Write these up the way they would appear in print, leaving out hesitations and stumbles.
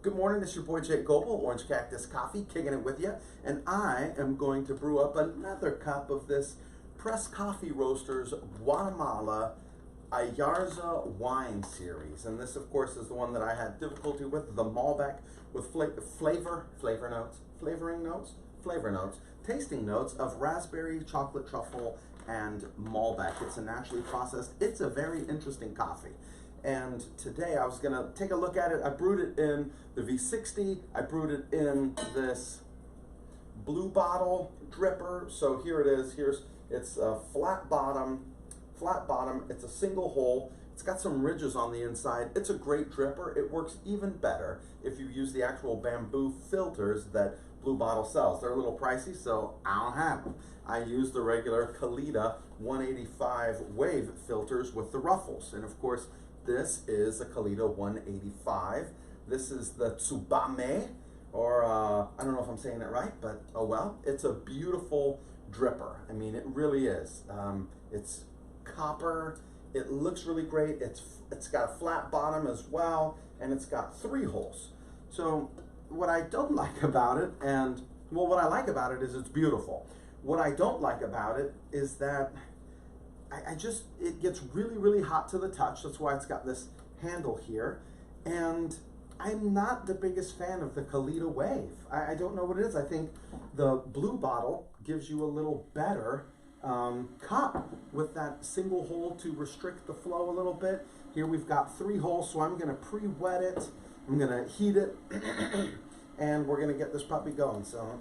Good morning, it's your boy Jake Goebel, Orange Cactus Coffee, kicking it with you, and I am going to brew up another cup of this Press Coffee Roasters Guatemala Ayarza wine series. And this, of course, is the one that I had difficulty with, the Malbec with flavor notes, tasting notes of raspberry, chocolate truffle, and Malbec. It's a naturally processed, it's a very interesting coffee. And today I was gonna take a look at it. I brewed it in the V60. I brewed it in this blue bottle dripper. So here it is. It's a flat bottom. It's a single hole. It's got some ridges on the inside. It's a great dripper. It works even better if you use the actual bamboo filters that Blue Bottle sells. They're a little pricey, so I don't have them. I use the regular Kalita 185 Wave filters with the ruffles. And of course, this is a Kalita 185. This is the Tsubame, or I don't know if I'm saying it right, but oh well. It's a beautiful dripper. I mean, it really is. It's copper. It looks really great. It's got a flat bottom as well, and it's got 3 holes. So what I don't like about it, and well, what I like about it is it's beautiful. What I don't like about it is that it gets really, really hot to the touch. That's why it's got this handle here. And I'm not the biggest fan of the Kalita Wave. I don't know what it is. I think the Blue Bottle gives you a little better cup with that single hole to restrict the flow a little bit. Here we've got 3 holes, so I'm gonna pre-wet it. I'm gonna heat it, and we're gonna get this puppy going. So,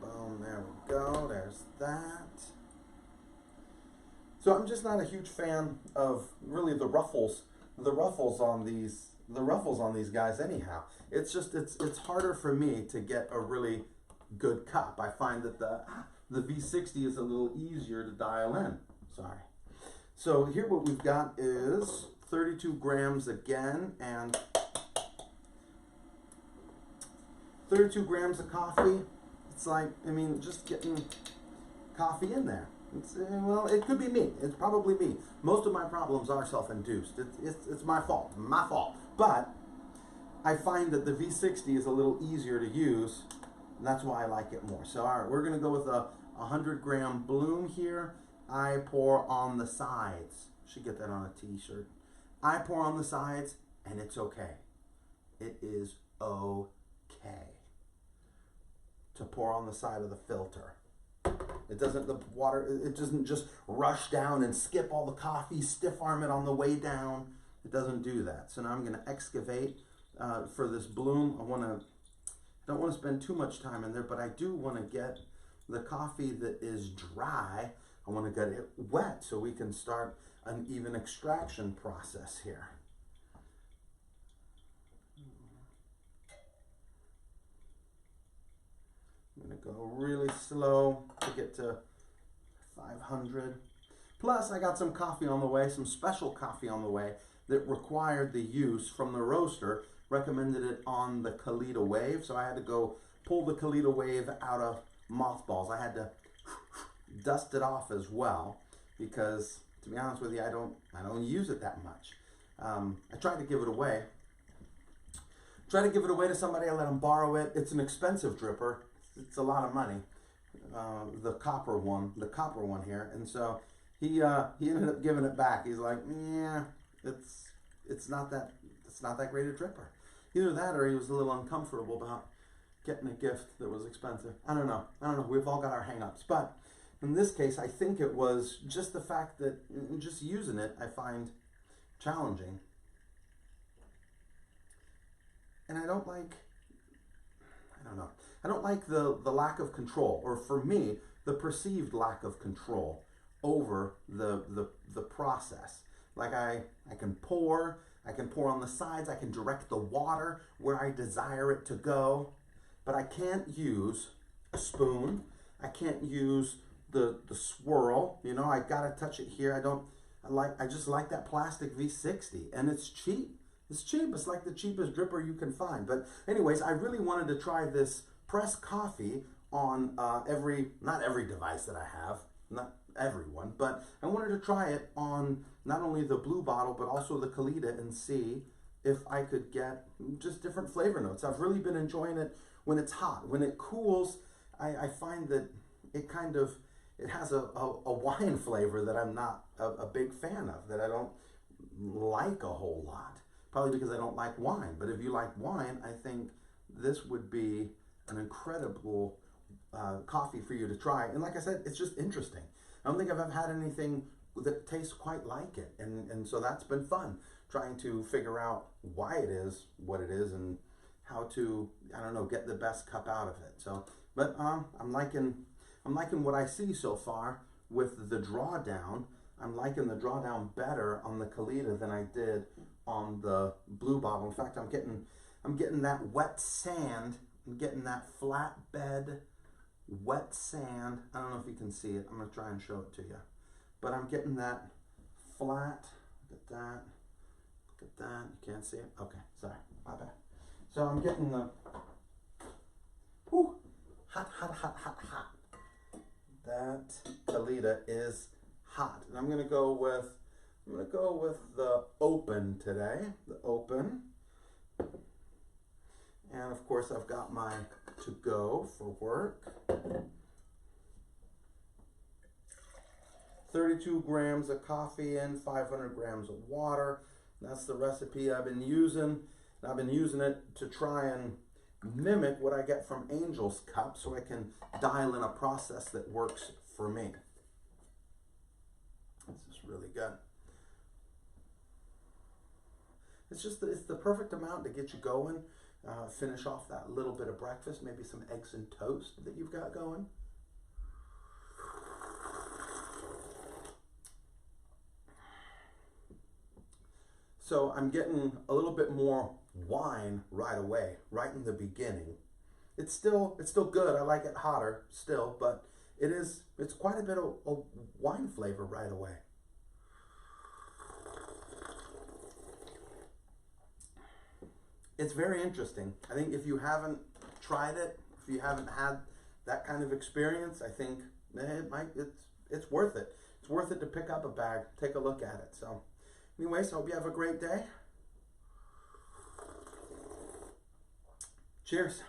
boom, there we go, there's that. So I'm just not a huge fan of really the ruffles on these guys anyhow. It's just, it's harder for me to get a really good cup. I find that the V60 is a little easier to dial in, sorry. So here what we've got is 32 grams again, and 32 grams of coffee. It's like, I mean, just getting coffee in there. Well, it could be me. It's probably me. Most of my problems are self-induced. It's my fault. But I find that the V60 is a little easier to use, and that's why I like it more. So, all right, we're going to go with a 100-gram bloom here. I pour on the sides. Should get that on a t-shirt. I pour on the sides, and it's okay. It is okay to pour on the side of the filter. It doesn't, the water, it doesn't just rush down and skip all the coffee, stiff arm it on the way down. It doesn't do that. So now I'm going to excavate for this bloom. I don't want to spend too much time in there, but I do want to get the coffee that is dry, I want to get it wet so we can start an even extraction process here. I'm going to go really slow to get to 500. Plus, I got some coffee on the way, some special coffee on the way that required the use from the roaster, recommended it on the Kalita Wave, so I had to go pull the Kalita Wave out of mothballs. I had to dust it off as well because, to be honest with you, I don't use it that much. I tried to give it away. To somebody. I let them borrow it. It's an expensive dripper. It's a lot of money. The copper one here, and so he ended up giving it back. He's like, yeah, it's not that great a dripper. Either that, or he was a little uncomfortable about getting a gift that was expensive. I don't know. We've all got our hang-ups, but in this case, I think it was just the fact that just using it, I find challenging, and I don't like the lack of control, or for me, the perceived lack of control over the process. Like I can pour on the sides, I can direct the water where I desire it to go, but I can't use a spoon, I can't use the swirl, you know, I gotta touch it here. I just like that plastic V60, and it's cheap. It's cheap. It's like the cheapest dripper you can find. But anyways, I really wanted to try this Press Coffee on not every device that I have, not everyone, but I wanted to try it on not only the blue bottle, but also the Kalita and see if I could get just different flavor notes. I've really been enjoying it when it's hot. When it cools, I find that it kind of, it has a wine flavor that I'm not a big fan of, that I don't like a whole lot. Probably because I don't like wine. But if you like wine, I think this would be an incredible coffee for you to try. And like I said, it's just interesting. I don't think I've ever had anything that tastes quite like it. And so that's been fun, trying to figure out why it is what it is and how to, I don't know, get the best cup out of it. So, but I'm liking what I see so far with the drawdown. I'm liking the drawdown better on the Kalita than I did on the blue bottle. In fact, I'm getting that wet sand. I'm getting that flat bed wet sand. I don't know if you can see it. I'm gonna try and show it to you. But I'm getting that flat. Look at that. Look at that. You can't see it? Okay, sorry, my bad. So I'm getting the hot, hot, hot, hot, hot. That Kalita is hot. And I'm gonna go with the open today. The open. And of course I've got my to go for work. 32 grams of coffee in, 500 grams of water. That's the recipe I've been using. And I've been using it to try and mimic what I get from Angel's Cup so I can dial in a process that works for me. This is really good. It's the perfect amount to get you going. Finish off that little bit of breakfast, maybe some eggs and toast that you've got going. So I'm getting a little bit more wine right away, right in the beginning. It's still good. I like it hotter still, but it's quite a bit of wine flavor right away. It's very interesting. I think if you haven't tried it, if you haven't had that kind of experience, I think it's worth it. It's worth it to pick up a bag, take a look at it. So anyways, I hope you have a great day. Cheers.